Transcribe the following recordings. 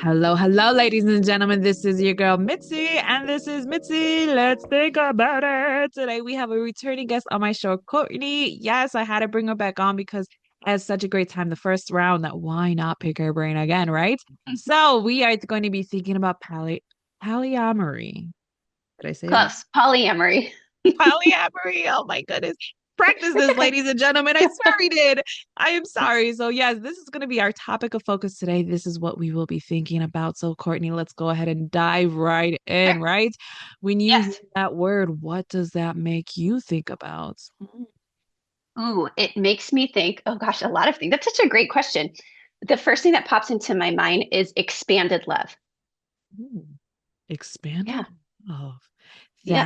Hello, hello, ladies and gentlemen. This is your girl Mitzi, and this is Mitzi. Let's think about it. Today we have a returning guest on my show, Courtney. Yes, I had to bring her back on because I had such a great time the first round that why not pick her brain again, right? So we are going to be thinking about polyamory. Did I say it right? Close. Polyamory. Polyamory. Oh my goodness. Practice this, ladies and gentlemen. I swear we did. I am sorry. So, yes, this is going to be our topic of focus today. This is what we will be thinking about. So, Courtney, let's go ahead and dive right in, Sure. right? When you hear Yes. that word, what does that make you think about? Ooh, it makes me think, oh gosh, a lot of things. That's such a great question. The first thing that pops into my mind is expanded love. Ooh, Yeah. expanded love. Yes.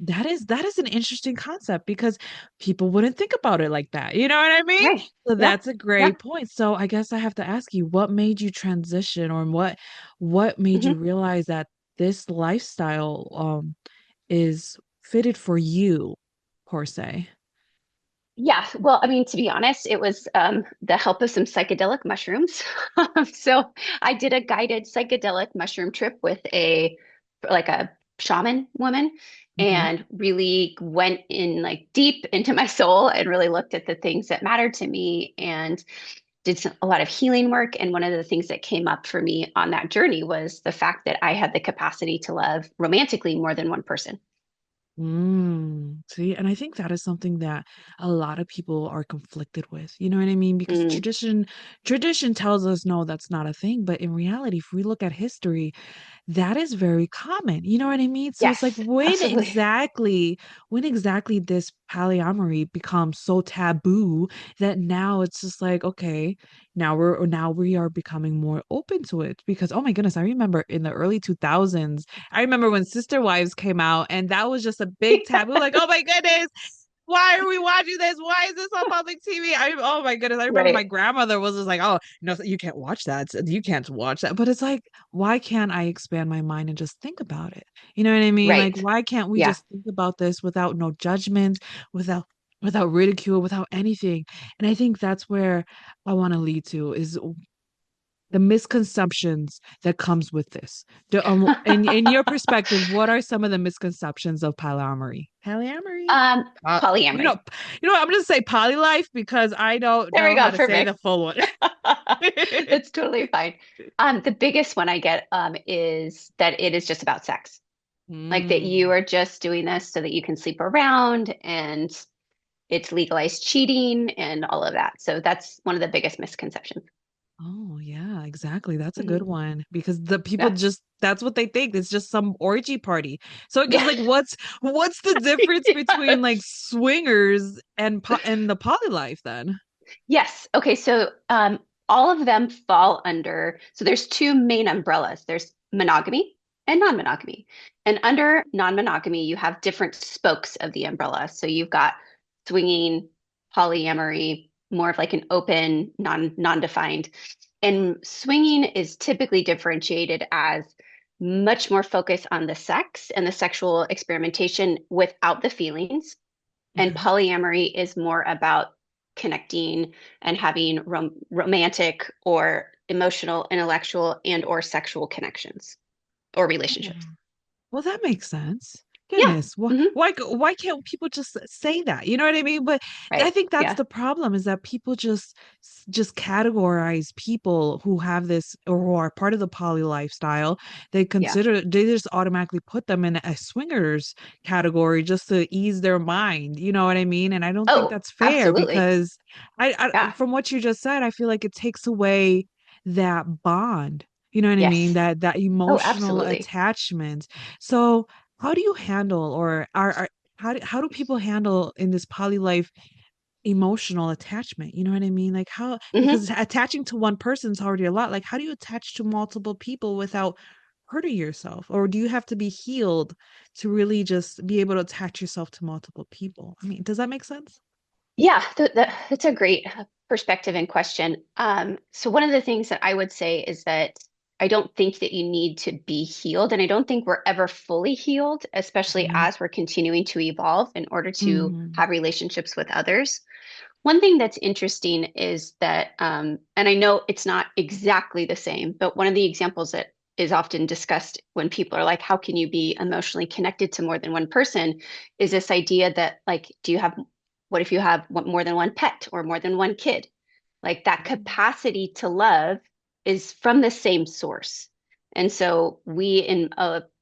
That is an interesting concept because people wouldn't think about it like that. You know what I mean? Right. So Yeah. that's a Yeah. great point. So I guess I have to ask you, what made you transition or what made you hmm realize that this lifestyle is fitted for you, per se? Yeah. Well, I mean, to be honest, it was the help of some psychedelic mushrooms. So I did a guided psychedelic mushroom trip with a shaman woman Okay. and really went in like deep into my soul and really looked at the things that mattered to me and did a lot of healing work. And one of the things that came up for me on that journey was the fact that I had the capacity to love romantically more than one person. See, and I think that is something that a lot of people are conflicted with. You know what I mean? Because Mm, tradition tells us no, that's not a thing. But in reality, if we look at history, that is very common. You know what I mean? So it's like yes, absolutely. when exactly this polyamory becomes so taboo that now it's just like, okay, now we are becoming more open to it because oh my goodness, I remember in the early 2000s, I remember when Sister Wives came out and that was just a big taboo. Like, oh my goodness, why are we watching this? Why is this on public TV? Oh my goodness. I remember my Right. grandmother was just like, oh, no, you can't watch that. You can't watch that. But it's like, why can't I expand my mind and just think about it? You know what I mean? Like, Right. why can't we Yeah. just think about this without no judgment, without without ridicule, without anything? And I think that's where I want to lead to is the misconceptions that comes with this. In your perspective, what are some of the misconceptions of polyamory? Polyamory? Um, Uh, you know, Polyamory. I'm gonna say polylife because I don't There we know how go. to say the Perfect. full one. It's totally fine. The biggest one I get is that it is just about sex. Like that you Mm. are just doing this so that you can sleep around and it's legalized cheating and all of that. So that's one of the biggest misconceptions. Oh, yeah, exactly. That's a good Mhm. one because the people Yeah. just that's what they think. It's just some orgy party. So I guess Yeah. like what's the difference between like Yes. swingers and the poly life then? Yes. Okay. So all of them fall under, so there's two main umbrellas. There's monogamy and non-monogamy. And under non-monogamy, you have different spokes of the umbrella. So you've got swinging, polyamory, more of like an open, non-defined. And swinging is typically differentiated as much more focused on the sex and the sexual experimentation without the feelings. And Okay. polyamory is more about connecting and having romantic or emotional, intellectual, and or sexual connections or relationships. Well, that makes sense. Yeah. Goodness, hmm why can't people just say that? You know what I mean? But I Right. think that's Yeah. the problem is that people just categorize people who have this or who are part of the poly lifestyle. Yeah. They just automatically put them in a swingers category just to ease their mind. You know what I mean? And I don't think Oh, that's fair absolutely. because Yeah. from what you just said, I feel like it takes away that bond. You know what I mean? Yes. That Oh, emotional absolutely. attachment. So, how do you handle or are how do people handle in this poly life emotional attachment? You know what I mean? Like how hmm because attaching to one person is already a lot. Like how do you attach to multiple people without hurting yourself? Or do you have to be healed to really just be able to attach yourself to multiple people? I mean, does that make sense? Yeah, that's a great perspective and question. So one of the things that I would say is that I don't think that you need to be healed, and I don't think we're ever fully healed, especially Okay. as we're continuing to evolve in order to Mhm. have relationships with others. One thing that's interesting is that, and I know it's not exactly the same, but one of the examples that is often discussed when people are like, how can you be emotionally connected to more than one person? Is this idea that, like, what if you have more than one pet or more than one kid? Like that capacity to love is from the same source. And so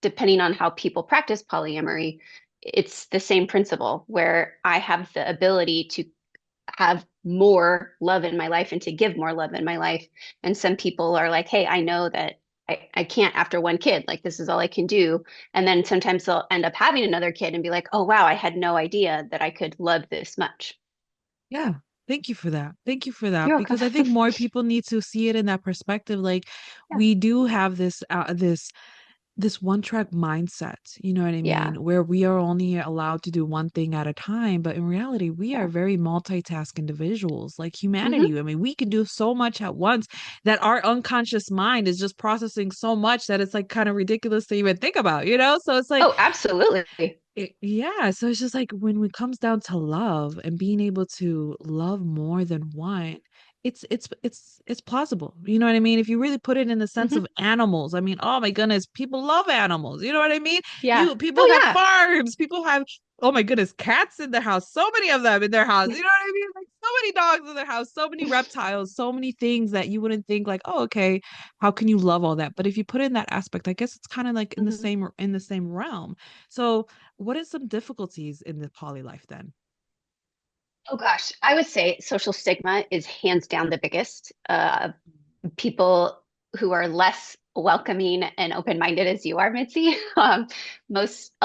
depending on how people practice polyamory, it's the same principle where I have the ability to have more love in my life and to give more love in my life. And some people are like, hey, I know that I can't after one kid, like this is all I can do. And then sometimes they'll end up having another kid and be like, oh, wow, I had no idea that I could love this much. Yeah. Thank you for that. Thank you for that. You're welcome. Because I think more people need to see it in that perspective. Like Yeah. we do have this one track mindset, you know what I Yeah. mean? Where we are only allowed to do one thing at a time. But in reality, we are Yeah. very multitask individuals like Hmm. humanity. I mean, we can do so much at once that our unconscious mind is just processing so much that it's like kind of ridiculous to even think about, you know? So it's like, Oh, absolutely. yeah, so it's just like when it comes down to love and being able to love more than one, it's plausible. You know what I mean? If you really put it in the sense Hmm. of animals, I mean, oh my goodness, people love animals. You know what I mean? Yeah. You people Oh, have yeah. farms, people have oh my goodness, cats in their house, so many of them in their house. You know what I mean? Like so many dogs in their house, so many reptiles, so many things that you wouldn't think like, oh, okay, how can you love all that? But if you put in that aspect, I guess it's kind of like Hmm. in the same realm. So what is some difficulties in the poly life then? Oh, gosh. I would say social stigma is hands down the biggest. People who are less welcoming and open-minded as you are, Mitzi. A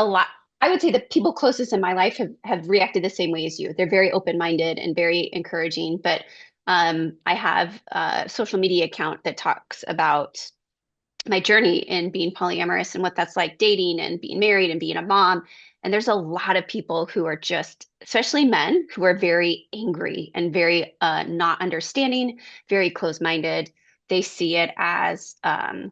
lot, I would say the people closest in my life have reacted the same way as you. They're very open-minded and very encouraging. But I have a social media account that talks about my journey in being polyamorous and what that's like dating and being married and being a mom. And there's a lot of people who are just, especially men, who are very angry and very not understanding, very close-minded. They see it as, I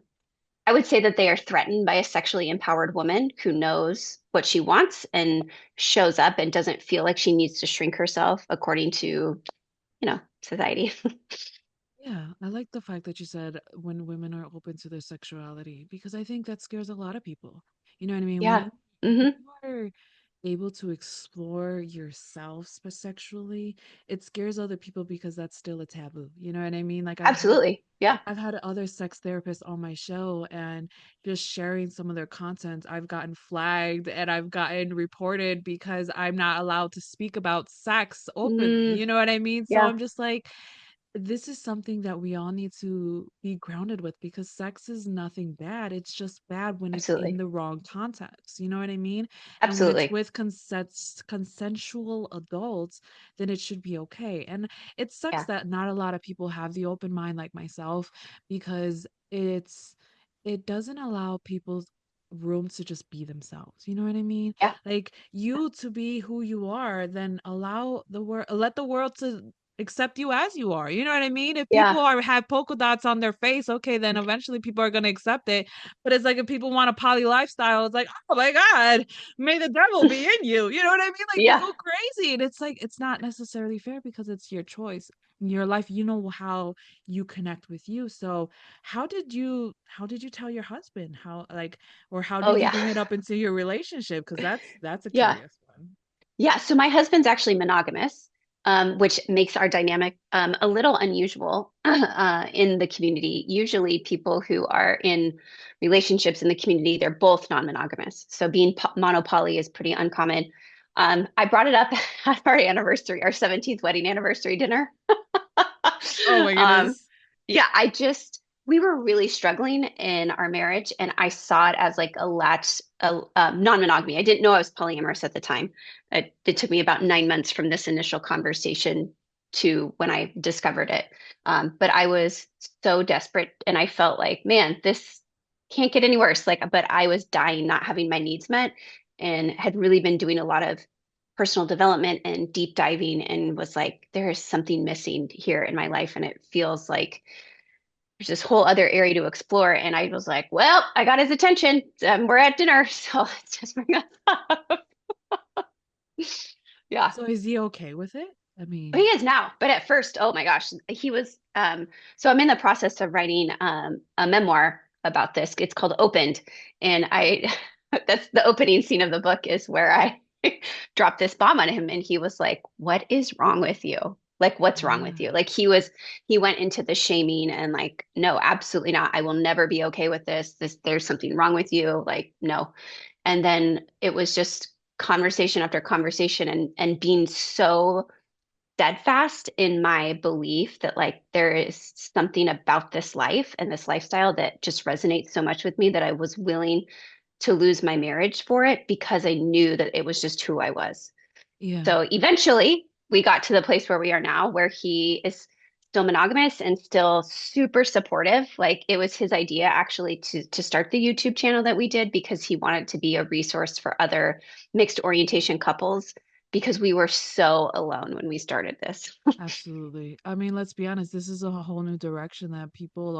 would say that they are threatened by a sexually empowered woman who knows what she wants and shows up and doesn't feel like she needs to shrink herself according to, society. Yeah, I like the fact that you said when women are open to their sexuality because I think that scares a lot of people. You know what I mean? Yeah. When Hmm. you are able to explore yourself sexually, it scares other people because that's still a taboo. You know what I mean? Like Absolutely. Yeah. I've had other sex therapists on my show and just sharing some of their content. I've gotten flagged and I've gotten reported because I'm not allowed to speak about sex openly. Mm, You know what I mean? So yeah. I'm just like, this is something that we all need to be grounded with because sex is nothing bad. It's just bad when it's in Absolutely. the wrong context. You know what I mean? And when it's Absolutely. with consensual adults, then it should be okay. And it sucks Yeah. that not a lot of people have the open mind like myself because it doesn't allow people room to just be themselves. You know what I mean? Yeah. Like you to be who you are, then allow the world let the world to accept you as you are. You know what I mean? If people Yeah. are have polka dots on their face, okay, then eventually people are gonna accept it. But it's like if people want a poly lifestyle, it's like, oh my God, may the devil be in you. You know what I mean? Like they Yeah. go crazy. And it's like it's not necessarily fair because it's your choice. In your life, you know how you connect with you. So how did you tell your husband? How like or how Oh, did you yeah. bring it up into your relationship? Because that's a Yeah. curious one. Yeah. So my husband's actually monogamous, which makes our dynamic a little unusual in the community. Usually, people who are in relationships in the community, they're both non-monogamous. So being monopoly is pretty uncommon. I brought it up at our anniversary, our 17th wedding anniversary dinner. Oh my Um, goodness. yeah, we were really struggling in our marriage, and I saw it as like non-monogamy. I didn't know I was polyamorous at the time. It took me about 9 months from this initial conversation to when I discovered it. But I was so desperate, and I felt like, man, this can't get any worse. Like, but I was dying, not having my needs met, and had really been doing a lot of personal development and deep diving and was like, there is something missing here in my life. And it feels like there's this whole other area to explore. And I was like, well, I got his attention. We're at dinner. So let's just bring us up. Yeah. So is he okay with it? I He mean, is now, but at first, oh my gosh, he was. So I'm in the process of writing a memoir about this. It's called Opened, and I that's the opening scene of the book is where I dropped this bomb on him, and he was like, "What is wrong with you? Like, what's wrong with yeah, you?" Like he went into the shaming and like, "No, absolutely not. I will never be okay with this. There's something wrong with you. Like, no." And then it was just conversation after conversation and being so steadfast in my belief that like there is something about this life and this lifestyle that just resonates so much with me that I was willing to lose my marriage for it because I knew that it was just who I was. yeah, So eventually we got to the place where we are now, where he is still monogamous and still super supportive. Like it was his idea actually to start the YouTube channel that we did because he wanted to be a resource for other mixed orientation couples because we were so alone when we started this. absolutely. I mean, let's be honest, this is a whole new direction that people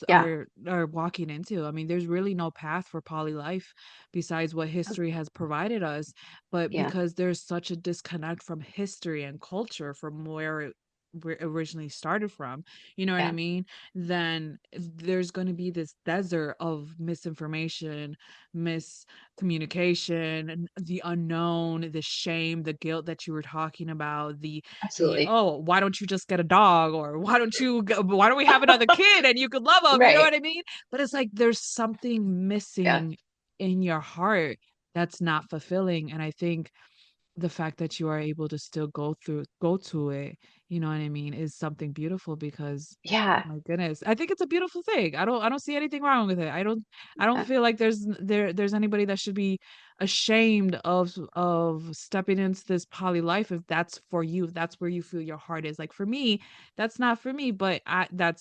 Yeah. are walking into. I mean, there's really no path for poly life besides what history has provided us, but Yeah. because there's such a disconnect from history and culture from where it originally started from, you know what I Yeah. mean? Then there's going to be this desert of misinformation, miscommunication, and the unknown, the shame, the guilt that you were talking about, the Absolutely. oh, why don't you just get a dog, or why don't we have another kid and you could love them, you know Right. what I mean? But it's like there's something Yeah. missing in your heart that's not fulfilling, and I think the fact that you are able to still go to it, you know what I mean, is something beautiful because Yeah. my goodness, I think it's a beautiful thing. I don't see anything wrong with it. I don't Yeah. feel like there's anybody that should be ashamed of stepping into this poly life if that's for you, if that's where you feel your heart is. Like for me, that's not for me, but that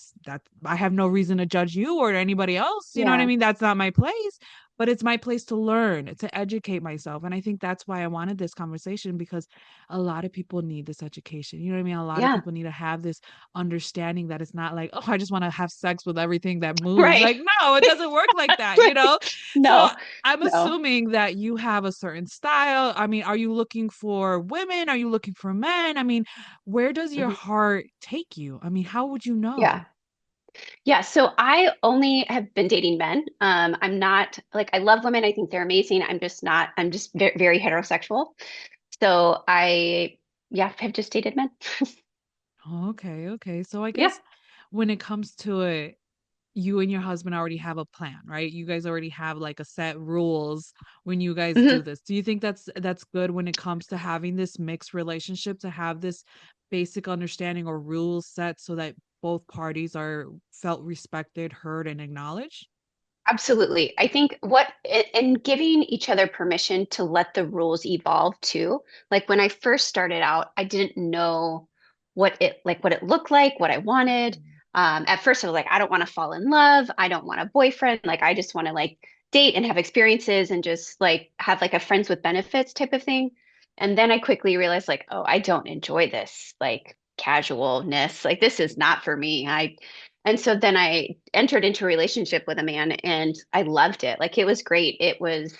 I have no reason to judge you or anybody else. You know what I Yeah. mean? That's not my place, but it's my place to learn, to educate myself. And I think that's why I wanted this conversation because a lot of people need this education. You know what I mean? A lot of Yeah. people need to have this understanding that it's not like, oh, I just want to have sex with everything that moves. Right. Like, no, it doesn't work like that, you know? Right. So No. I'm No. assuming that you have a certain style. I mean, are you looking for women? Are you looking for men? I mean, where does your Mhm. heart take you? I mean, how would you Yeah. know? Yeah. So I only have been dating men. I'm not like I love women. I think they're amazing. I'm just not, I'm just very, very heterosexual. So I, yeah, have just dated men. Okay, okay. So I Yeah. guess when it comes to it, you and your husband already have a plan, right? You guys already have like a set rules when you guys do Mhm. this. Do you think that's good when it comes to having this mixed relationship, to have this basic understanding or rules set so that both parties are felt respected, heard, and acknowledged? Absolutely. I think what and giving each other permission to let the rules evolve too. Like when I first started out, I didn't know what it looked like, what I wanted. At first I was like, I don't want to fall in love. I don't want a boyfriend. Like I just want to like date and have experiences and just like have like a friends with benefits type of thing. And then I quickly realized like, oh, I don't enjoy this like casualness. Like this is not for me. And so then I entered into a relationship with a man and I loved it. Like it was great. It was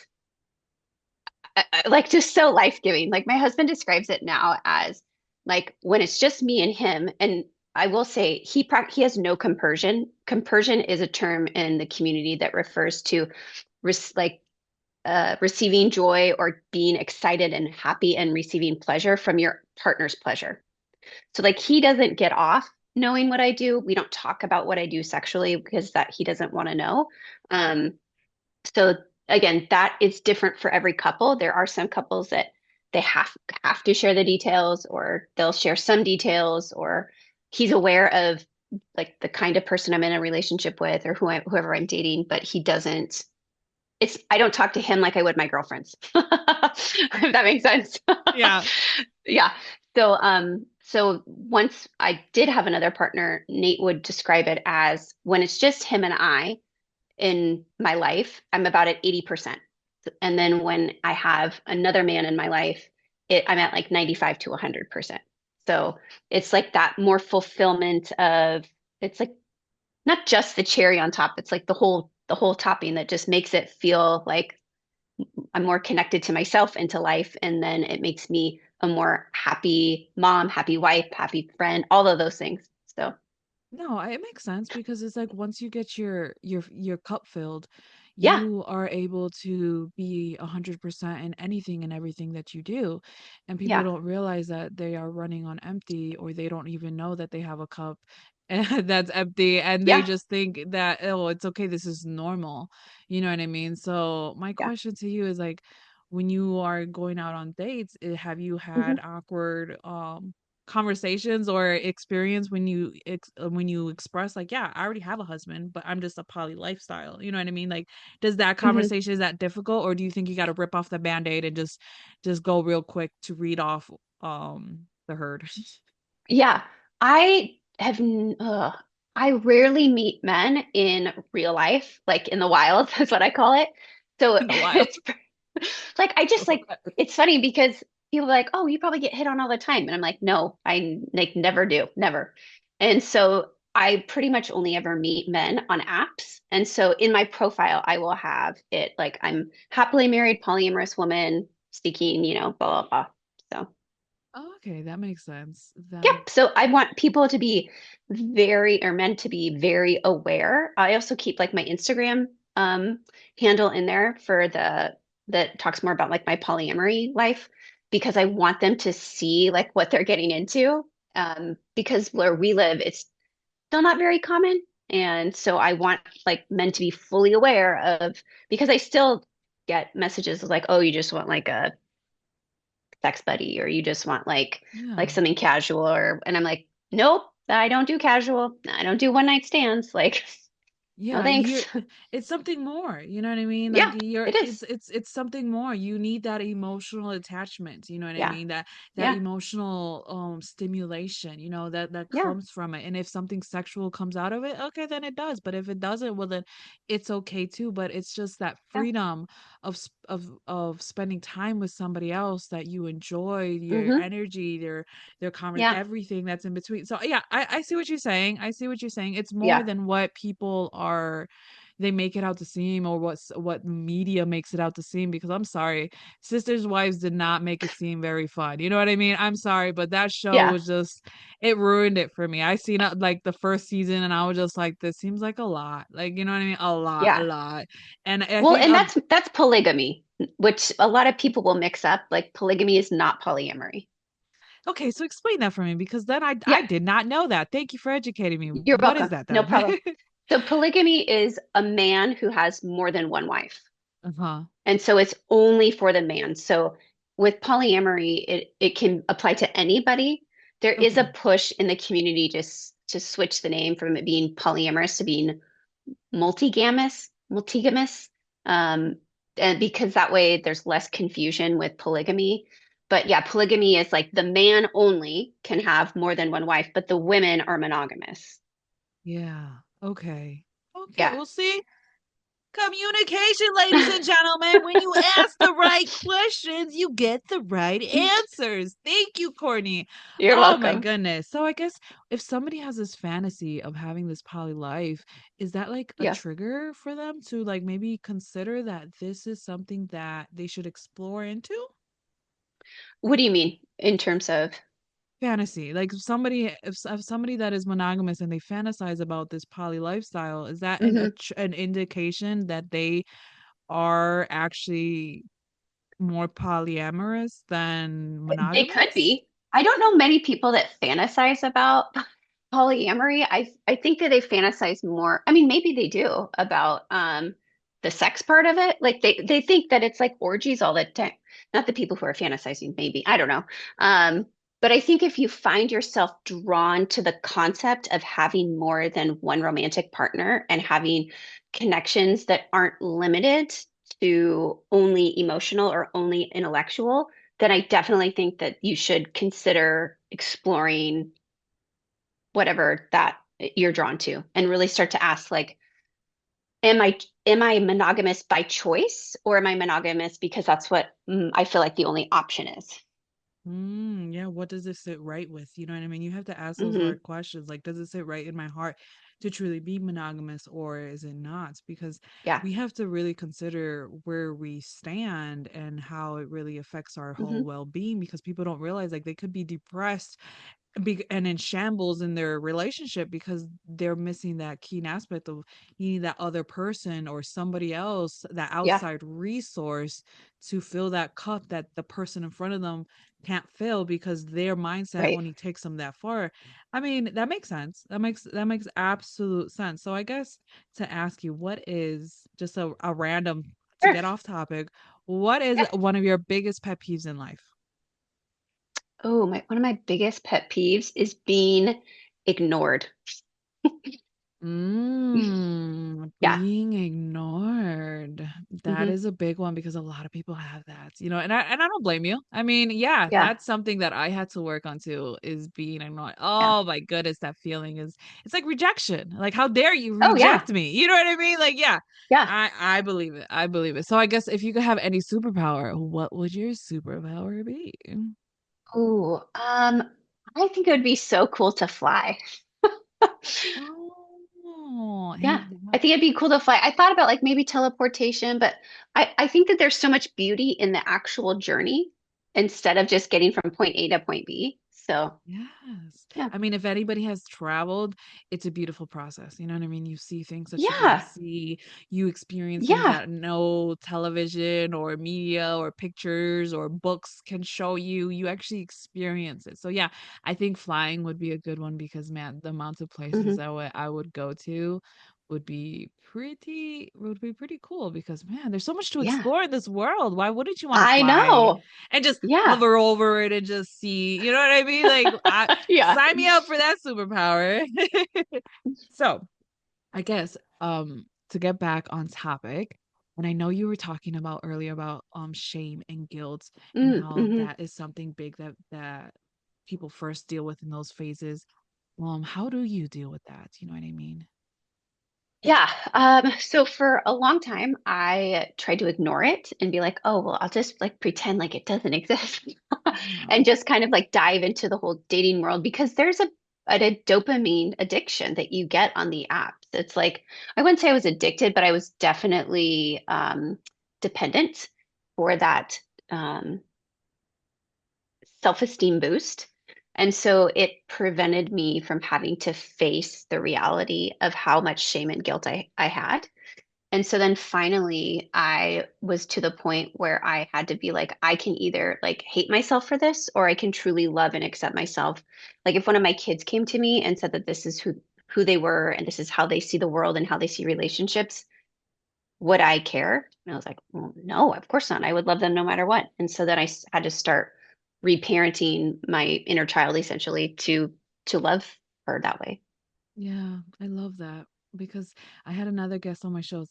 like just so life-giving. Like my husband describes it now as like when it's just me and him. And I will say he has no compersion. Compersion is a term in the community that refers to like receiving joy or being excited and happy and receiving pleasure from your partner's pleasure. So like he doesn't get off knowing what I do. We don't talk about what I do sexually because that he doesn't want to know. Um, so again, that is different for every couple. There are some couples that they have to share the details or they'll share some details or he's aware of like the kind of person I'm in a relationship with or whoever I'm dating, but he doesn't I don't talk to him like I would my girlfriends. If that makes sense. Yeah. Yeah. So once I did have another partner, Nate would describe it as when it's just him and I in my life, I'm about at 80%. And then when I have another man in my life, I'm at like 95 to 100%. So it's like that more fulfillment of it's like not just the cherry on top, it's like the whole topping that just makes it feel like I'm more connected to myself and to life. And then it makes me a more happy mom, happy wife, happy friend, all of those things. So No, it makes sense because it's like once you get your cup filled, yeah, you are able to be 100% in anything and everything that you do. And people yeah, don't realize that they are running on empty, or they don't even know that they have a cup and that's empty, and they yeah, just think that, oh, it's okay, this is normal. You know what I mean? So my yeah. question to you is like, when you are going out on dates, have you Hmm. had awkward conversations or experience when when you express like, yeah, I already have a husband, but I'm just a poly lifestyle, you know what I mean? Like, does that Hmm. conversation, is that difficult, or do you think you got to rip off the band-aid and just go real quick to read off the herd? Yeah, I have, I rarely meet men in real life, like in the wild, that's what I call it. So In a while. it's like, I just like, it's funny because people are like, oh, you probably get hit on all the time. And I'm like, no, I like never do, never. And so I pretty much only ever meet men on apps. And so in my profile, I will have it like I'm happily married, polyamorous woman seeking, blah, blah, blah. So. Oh, okay, that makes sense. That Yep. makes So I want people to be very, or men to be very aware. I also keep like my Instagram handle in there for that talks more about like my polyamory life because I want them to see like what they're getting into. Because where we live, it's still not very common. And so I want like men to be fully aware of because I still get messages like, oh, you just want like a sex buddy or you just want like yeah. something casual or and I'm like, nope, I don't do casual. I don't do one night stands. Like, no Yeah, thanks. it's something more, you know what I mean? Like Yeah, you're it is. it's something more. You need that emotional attachment, you know what I Yeah. mean? That Yeah. emotional stimulation, that Yeah. comes from it. And if something sexual comes out of it, okay, then it does. But if it doesn't, well then it's okay too. But it's just that Yeah. freedom of spending time with somebody else that you enjoy, your Hmm. energy, their conver Yeah. everything that's in between. So yeah, I see what you're saying. I see what you're saying. It's more Yeah. than what people are, they make it out to seem, or what media makes it out to seem, because I'm sorry, Sisters Wives did not make it seem very fun. You know what I mean? I'm sorry, but that show Yeah. was just, it ruined it for me. I seen it like the first season and I was just like, this seems like a lot. Like, you know what I mean? A Yeah. lot. And I Well, think and that's polygamy, which a lot of people will mix up. Like polygamy is not polyamory. okay, so explain that for me, because then I Yeah, did not know that. Thank you for educating me. you're What is welcome. that No then? problem. So polygamy is a man who has more than one wife. Uh-huh. And so it's only for the man. So with polyamory, it can apply to anybody. There is a Okay. push in the community to switch the name from it being polyamorous to being multigamous, um, and because that way there's less confusion with polygamy. But yeah, polygamy is like the man only can have more than one wife, but the women are monogamous. Yeah. Okay. Okay. Yeah. We'll see. Communication, ladies and gentlemen. When you ask the right questions, you get the right answers. Thank you, Courtney. You're Oh my welcome. goodness. So I guess if somebody has this fantasy of having this poly life, is that like a Yeah. trigger for them to like maybe consider that this is something that they should explore into? What do you mean in terms of? Fantasy. Like if somebody that is monogamous and they fantasize about this poly lifestyle, is that Mhm. an indication that they are actually more polyamorous than They could monogamous? be. I don't know many people that fantasize about polyamory. I think that they fantasize more. I mean, maybe they do about the sex part of it. Like they think that it's like orgies all the time. Not the people who are fantasizing, maybe. I don't know. Um, but I think if you find yourself drawn to the concept of having more than one romantic partner and having connections that aren't limited to only emotional or only intellectual, then I definitely think that you should consider exploring whatever that you're drawn to and really start to ask like, am I monogamous by choice or am I monogamous because that's what I feel like the only option is? Yeah, what does it sit right with? You know what I mean? You have to ask those Hmm. hard questions. Like, does it sit right in my heart to truly be monogamous or is it not? Because Yeah. we have to really consider where we stand and how it really affects our whole Hmm. well-being, because people don't realize like they could be depressed and in shambles in their relationship because they're missing that key aspect of needing that other person or somebody else, that Yeah. outside resource to fill that cup that the person in front of them can't fill because their mindset Right. only takes them that far. I mean, that makes sense. That makes absolute sense. So I guess to ask you, what is just a random to Sure. get off topic, what is Yeah. one of your biggest pet peeves in life? Oh, my one of my biggest pet peeves is being ignored. Yeah. Being ignored. That Hmm. is a big one because a lot of people have that, and I don't blame you. I mean, yeah, Yeah. that's something that I had to work on too, is being ignored. Yeah. Oh my goodness, that feeling is it's like rejection. Like, how dare you Oh, yeah. reject me? You know what I mean? Like, yeah, Yeah. I believe it. I believe it. So I guess if you could have any superpower, what would your superpower be? Ooh, I think it would be so cool to fly. Oh, hey, Yeah, I think it'd be cool to fly. I thought about like maybe teleportation, but I think that there's so much beauty in the actual journey instead of just getting from point A to point B. So yes. yeah. I mean, if anybody has traveled, it's a beautiful process. You know what I mean? You see things that you didn't Yeah. see, you experience things Yeah. that no television or media or pictures or books can show you. You actually experience it. So yeah, I think flying would be a good one because man, the amounts of places Hmm. I would go to would be pretty cool because man, there's so much to Yeah. explore in this world. Why wouldn't you want to I fly? know. And just Yeah. hover over it and just see. You know what I mean? Like, Yeah. sign me up for that superpower. So, I guess to get back on topic, and I know you were talking about earlier about shame and guilt and how Mm-hmm. that is something big that people first deal with in those phases. How do you deal with that? You know what I mean? Yeah. So for a long time, I tried to ignore it and be like, oh, well, I'll just like pretend like it doesn't exist Yeah. and just kind of like dive into the whole dating world because there's a dopamine addiction that you get on the apps. It's like, I wouldn't say I was addicted, but I was definitely dependent for that um, self-esteem boost. And so it prevented me from having to face the reality of how much shame and guilt I had. And so then finally, I was to the point where I had to be like, I can either like hate myself for this or I can truly love and accept myself. Like if one of my kids came to me and said that this is who they were and this is how they see the world and how they see relationships, would I care? And I was like, well, no, of course not. I would love them no matter what. And so then had to start reparenting my inner child essentially to love her that way. Yeah, I love that because I had another guest on my show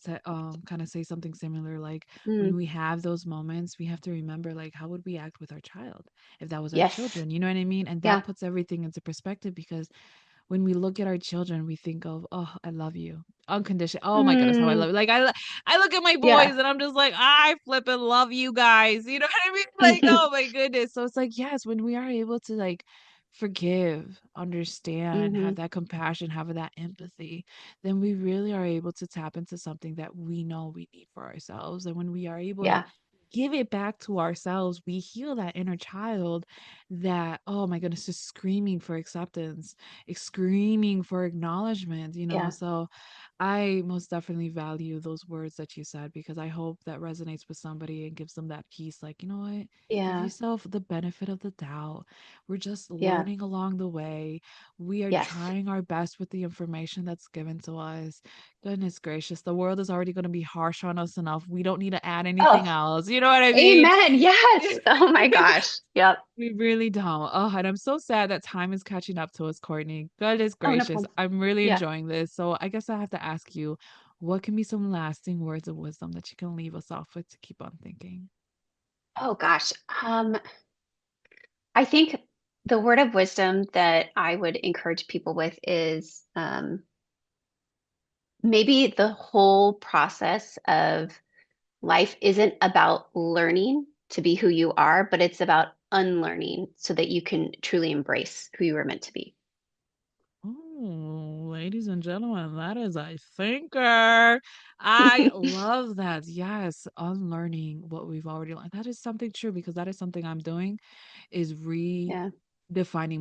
kind of say something similar. Like when Mm, we have those moments, we have to remember like how would we act with our child if that was our yes. children? You know what I mean? And that Yeah. puts everything into perspective because when we look at our children, we think of, oh, I love you. Unconditional. Oh my goodness, how I love Mm, you. Like I look at my yeah. boys and I'm just like, I flip and love you guys. You know what I mean? Like, oh my goodness. So it's like, yes, when we are able to like forgive, understand, have Hmm. that compassion, have that empathy, then we really are able to tap into something that we know we need for ourselves. And when we are able to Yeah. give it back to ourselves, we heal that inner child that, oh my goodness, is screaming for acceptance, screaming for acknowledgement. Yeah. So I most definitely value those words that you said because I hope that resonates with somebody and gives them that peace. Like, you know what? Give Yeah. yourself the benefit of the doubt. We're just Yeah. learning along the way. We are Yes. trying our best with the information that's given to us. Goodness gracious, the world is already going to be harsh on us enough. We don't need to add anything Oh, else. You know what I mean? amen. Yes. Oh my gosh. Yep. We really don't. Oh, and I'm so sad that time is catching up to us, Courtney. Goodness Oh, no gracious. problem. I'm really Yeah. enjoying this. So I guess I have to ask you, what can be some lasting words of wisdom that you can leave us off with to keep on thinking? Oh gosh. I think the word of wisdom that I would encourage people with is maybe the whole process of life isn't about learning to be who you are, but it's about unlearning so that you can truly embrace who you were meant to be. Oh, ladies and gentlemen, that is a thinker. I love that. Yes, unlearning what we've already learned. That is something true because that is something I'm doing is Yeah. redefining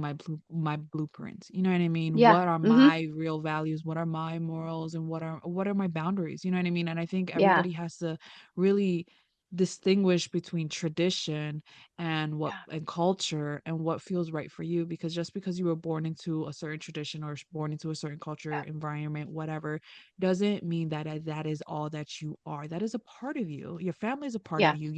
my blueprints. You know what I mean? Yeah. What are Hmm. my real values? What are my morals and what are my boundaries? You know what I mean? And I think Yeah. everybody has to really distinguish between tradition and what Yeah. and culture and what feels right for you because just because you were born into a certain tradition or born into a certain culture Yeah. environment whatever doesn't mean that that is all that you are. That is a part of you. Your family is a part of Yeah. you.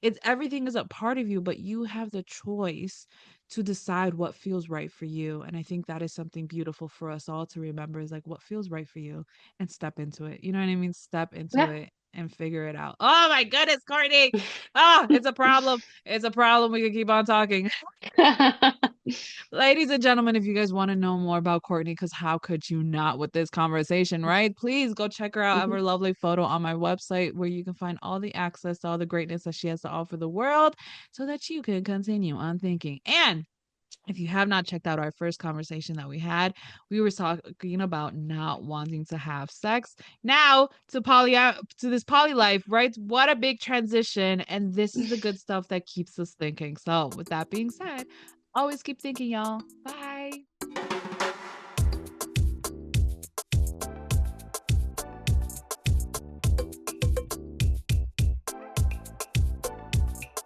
It's everything is a part of you, but you have the choice to decide what feels right for you. And I think that is something beautiful for us all to remember is like what feels right for you and step into it. You know what I mean? Step into Yeah. it and figure it out. Oh my goodness, Courtney. Ah, it's a problem. It's a problem. We can keep on talking. Ladies and gentlemen, if you guys want to know more about Courtney, because how could you not with this conversation, right? Please go check her out. I have Hmm. her lovely photo on my website where you can find all the access to all the greatness that she has to offer the world so that you can continue on thinking. And if you have not checked out our first conversation that we had, we were talking about not wanting to have sex. Now to this poly life, right? What a big transition. And this is the good stuff that keeps us thinking. So with that being said, always keep thinking, y'all. Bye.